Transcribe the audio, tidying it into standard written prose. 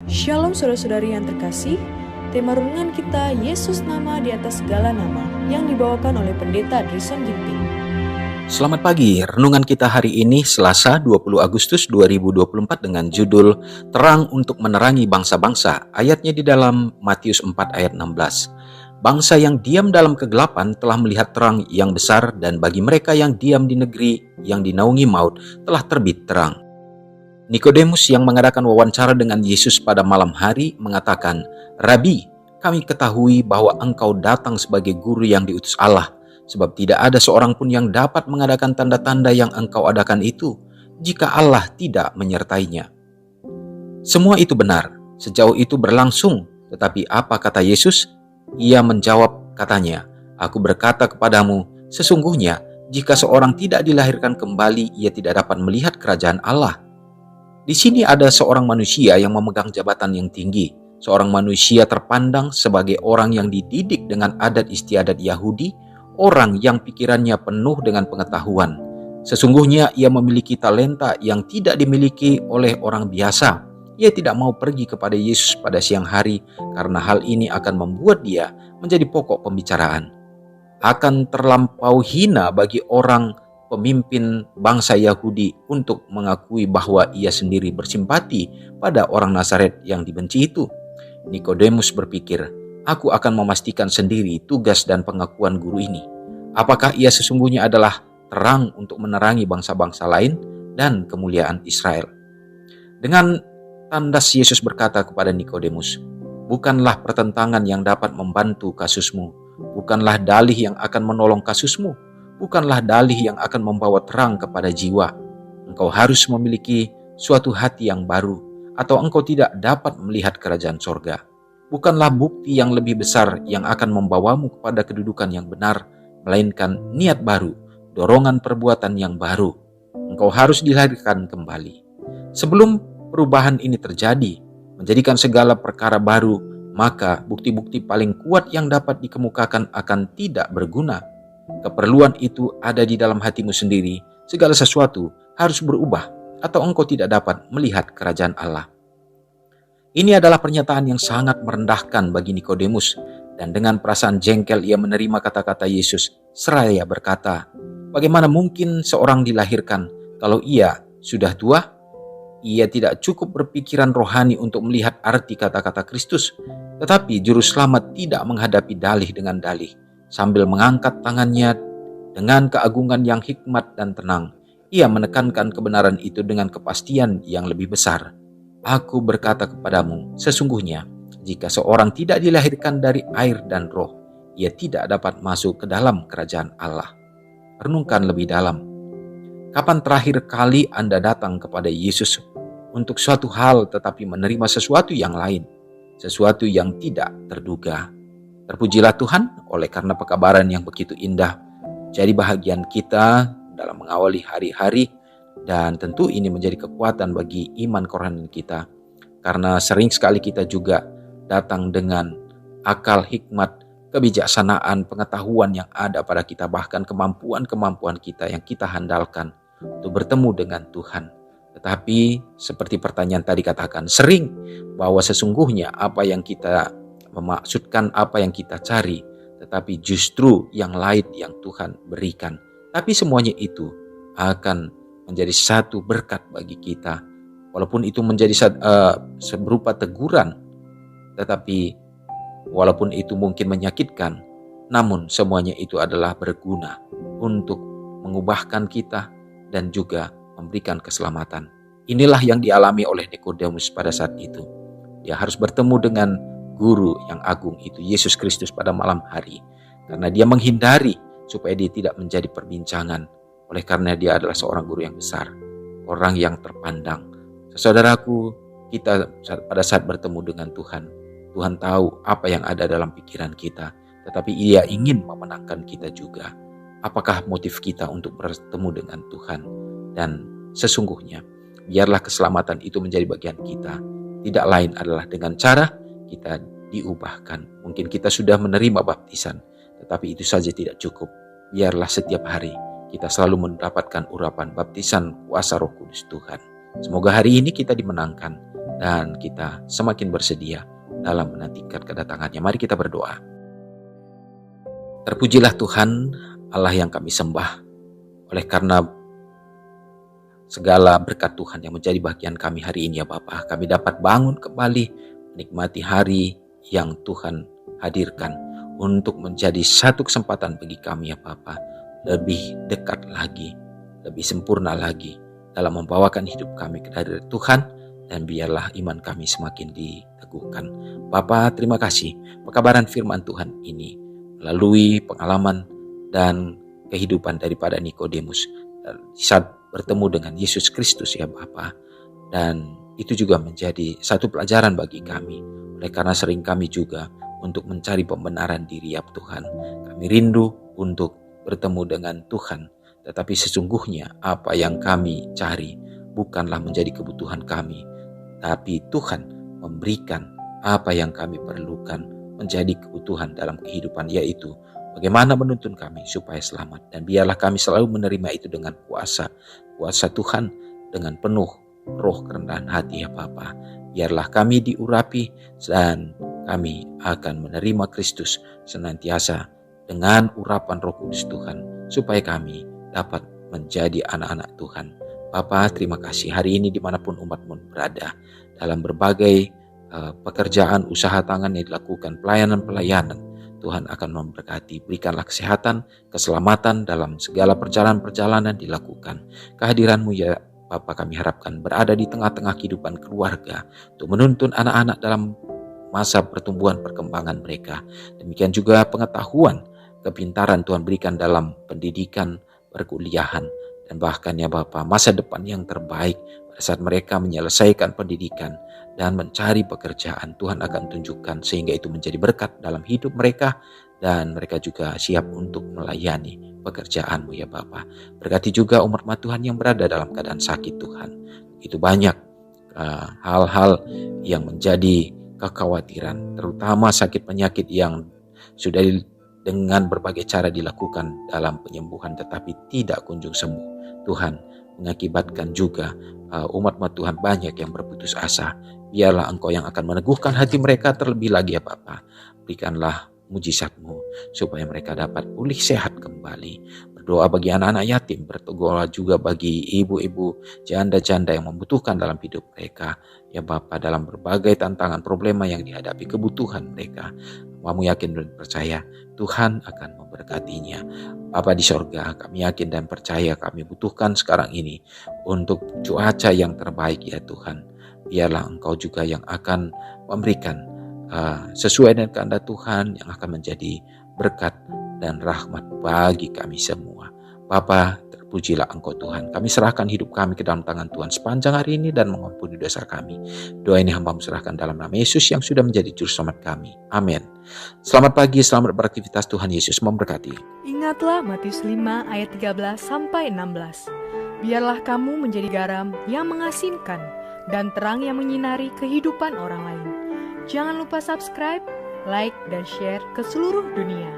Shalom saudara-saudari yang terkasih, tema renungan kita Yesus nama di atas segala nama yang dibawakan oleh Pendeta Drison Ginting. Selamat pagi, renungan kita hari ini Selasa 20 Agustus 2024 dengan judul Terang untuk Menerangi Bangsa-Bangsa. Ayatnya di dalam Matius 4 ayat 16. Bangsa yang diam dalam kegelapan telah melihat terang yang besar, dan bagi mereka yang diam di negeri yang dinaungi maut telah terbit terang. Nikodemus yang mengadakan wawancara dengan Yesus pada malam hari mengatakan, "Rabi, kami ketahui bahwa engkau datang sebagai guru yang diutus Allah, sebab tidak ada seorang pun yang dapat mengadakan tanda-tanda yang engkau adakan itu, jika Allah tidak menyertainya." Semua itu benar, sejauh itu berlangsung. Tetapi apa kata Yesus? Ia menjawab katanya, "Aku berkata kepadamu, sesungguhnya jika seorang tidak dilahirkan kembali, ia tidak dapat melihat kerajaan Allah." Di sini ada seorang manusia yang memegang jabatan yang tinggi. Seorang manusia terpandang sebagai orang yang dididik dengan adat istiadat Yahudi, orang yang pikirannya penuh dengan pengetahuan. Sesungguhnya ia memiliki talenta yang tidak dimiliki oleh orang biasa. Ia tidak mau pergi kepada Yesus pada siang hari karena hal ini akan membuat dia menjadi pokok pembicaraan. Akan terlampau hina bagi orang pemimpin bangsa Yahudi untuk mengakui bahwa ia sendiri bersimpati pada orang Nazaret yang dibenci itu. Nikodemus berpikir, "Aku akan memastikan sendiri tugas dan pengakuan guru ini. Apakah ia sesungguhnya adalah terang untuk menerangi bangsa-bangsa lain dan kemuliaan Israel?" Dengan tandas Yesus berkata kepada Nikodemus, "Bukanlah pertentangan yang dapat membantu kasusmu, bukanlah dalih yang akan menolong kasusmu, bukanlah dalih yang akan membawa terang kepada jiwa. Engkau harus memiliki suatu hati yang baru, atau engkau tidak dapat melihat kerajaan sorga. Bukanlah bukti yang lebih besar yang akan membawamu kepada kedudukan yang benar, melainkan niat baru, dorongan perbuatan yang baru. Engkau harus dilahirkan kembali. Sebelum perubahan ini terjadi, menjadikan segala perkara baru, maka bukti-bukti paling kuat yang dapat dikemukakan akan tidak berguna. Keperluan itu ada di dalam hatimu sendiri. Segala sesuatu harus berubah, atau engkau tidak dapat melihat kerajaan Allah." Ini adalah pernyataan yang sangat merendahkan bagi Nikodemus, dan dengan perasaan jengkel ia menerima kata-kata Yesus seraya berkata, "Bagaimana mungkin seorang dilahirkan kalau ia sudah tua?" Ia tidak cukup berpikiran rohani untuk melihat arti kata-kata Kristus, tetapi juru selamat tidak menghadapi dalih dengan dalih. Sambil mengangkat tangannya dengan keagungan yang hikmat dan tenang, ia menekankan kebenaran itu dengan kepastian yang lebih besar. "Aku berkata kepadamu, sesungguhnya jika seorang tidak dilahirkan dari air dan roh, ia tidak dapat masuk ke dalam kerajaan Allah." Renungkan lebih dalam. Kapan terakhir kali Anda datang kepada Yesus untuk suatu hal tetapi menerima sesuatu yang lain, sesuatu yang tidak terduga? Terpujilah Tuhan oleh karena pekabaran yang begitu indah jadi bahagian kita dalam mengawali hari-hari, dan tentu ini menjadi kekuatan bagi iman rohani kita, karena sering sekali kita juga datang dengan akal, hikmat, kebijaksanaan, pengetahuan yang ada pada kita, bahkan kemampuan-kemampuan kita yang kita handalkan untuk bertemu dengan Tuhan. Tetapi seperti pertanyaan tadi katakan, sering bahwa sesungguhnya apa yang kita memaksudkan, apa yang kita cari, tetapi justru yang lain yang Tuhan berikan. Tapi semuanya itu akan menjadi satu berkat bagi kita. Walaupun itu menjadi berupa teguran, tetapi walaupun itu mungkin menyakitkan, namun semuanya itu adalah berguna untuk mengubahkan kita dan juga memberikan keselamatan. Inilah yang dialami oleh Nikodemus pada saat itu. Dia harus bertemu dengan guru yang agung itu, Yesus Kristus, pada malam hari. Karena dia menghindari supaya dia tidak menjadi perbincangan. Oleh karena dia adalah seorang guru yang besar, orang yang terpandang. Saudaraku, kita pada saat bertemu dengan Tuhan, Tuhan tahu apa yang ada dalam pikiran kita, tetapi Ia ingin memenangkan kita juga. Apakah motif kita untuk bertemu dengan Tuhan? Dan sesungguhnya, biarlah keselamatan itu menjadi bagian kita. Tidak lain adalah dengan cara kita diubahkan. Mungkin kita sudah menerima baptisan, tetapi itu saja tidak cukup. Biarlah setiap hari kita selalu mendapatkan urapan baptisan kuasa Roh Kudus Tuhan. Semoga hari ini kita dimenangkan dan kita semakin bersedia dalam menantikan kedatangannya. Mari kita berdoa. Terpujilah Tuhan Allah yang kami sembah, oleh karena segala berkat Tuhan yang menjadi bagian kami hari ini ya Bapa. Kami dapat bangun kembali menikmati hari yang Tuhan hadirkan untuk menjadi satu kesempatan bagi kami ya Bapa. Lebih dekat lagi, lebih sempurna lagi dalam membawakan hidup kami ke hadirat Tuhan, dan biarlah iman kami semakin diteguhkan. Bapa, terima kasih pekabaran firman Tuhan ini melalui pengalaman dan kehidupan daripada Nikodemus saat bertemu dengan Yesus Kristus ya Bapa. Dan itu juga menjadi satu pelajaran bagi kami, oleh karena sering kami juga untuk mencari pembenaran diri ya Tuhan. Kami rindu untuk bertemu dengan Tuhan, tetapi sesungguhnya apa yang kami cari bukanlah menjadi kebutuhan kami, tapi Tuhan memberikan apa yang kami perlukan menjadi kebutuhan dalam kehidupan, yaitu bagaimana menuntun kami supaya selamat. Dan biarlah kami selalu menerima itu dengan kuasa Tuhan, dengan penuh roh kerendahan hati ya Bapa. Biarlah kami diurapi dan kami akan menerima Kristus senantiasa dengan urapan Roh Kudus Tuhan, supaya kami dapat menjadi anak-anak Tuhan. Bapa, terima kasih hari ini dimanapun umat-Mu berada, dalam berbagai pekerjaan, usaha tangan yang dilakukan, pelayanan-pelayanan, Tuhan akan memberkati. Berikanlah kesehatan, keselamatan dalam segala perjalanan-perjalanan dilakukan. Kehadiran-Mu ya Bapa kami harapkan berada di tengah-tengah kehidupan keluarga, untuk menuntun anak-anak dalam masa pertumbuhan perkembangan mereka. Demikian juga pengetahuan, kepintaran Tuhan berikan dalam pendidikan, perkuliahan, dan bahkan ya Bapa masa depan yang terbaik pada saat mereka menyelesaikan pendidikan dan mencari pekerjaan. Tuhan akan tunjukkan sehingga itu menjadi berkat dalam hidup mereka, dan mereka juga siap untuk melayani pekerjaan-Mu ya Bapa. Berkati juga umat Tuhan yang berada dalam keadaan sakit Tuhan. Itu banyak hal-hal yang menjadi kekhawatiran, terutama sakit penyakit yang sudah dengan berbagai cara dilakukan dalam penyembuhan tetapi tidak kunjung sembuh. Tuhan mengakibatkan juga umat Tuhan banyak yang berputus asa. Biarlah Engkau yang akan meneguhkan hati mereka terlebih lagi ya Bapa. Berikanlah mujizat-Mu supaya mereka dapat pulih sehat kembali. Berdoa bagi anak-anak yatim, berdoa juga bagi ibu-ibu, janda-janda yang membutuhkan dalam hidup mereka ya Bapa, dalam berbagai tantangan, problema yang dihadapi, kebutuhan mereka. Kamu yakin dan percaya Tuhan akan memberkatinya. Bapa di sorga, kami yakin dan percaya kami butuhkan sekarang ini untuk cuaca yang terbaik ya Tuhan. Biarlah Engkau juga yang akan memberikan sesuai dengan kehendak Tuhan, yang akan menjadi berkat dan rahmat bagi kami semua. Bapa, terpujilah Engkau Tuhan. Kami serahkan hidup kami ke dalam tangan Tuhan sepanjang hari ini dan mengampuni dosa kami. Doa ini hamba serahkan dalam nama Yesus yang sudah menjadi juru selamat kami. Amin. Selamat pagi, selamat beraktivitas. Tuhan Yesus memberkati. Ingatlah Matius 5 ayat 13-16. Biarlah kamu menjadi garam yang mengasinkan dan terang yang menyinari kehidupan orang lain. Jangan lupa subscribe, like, dan share ke seluruh dunia.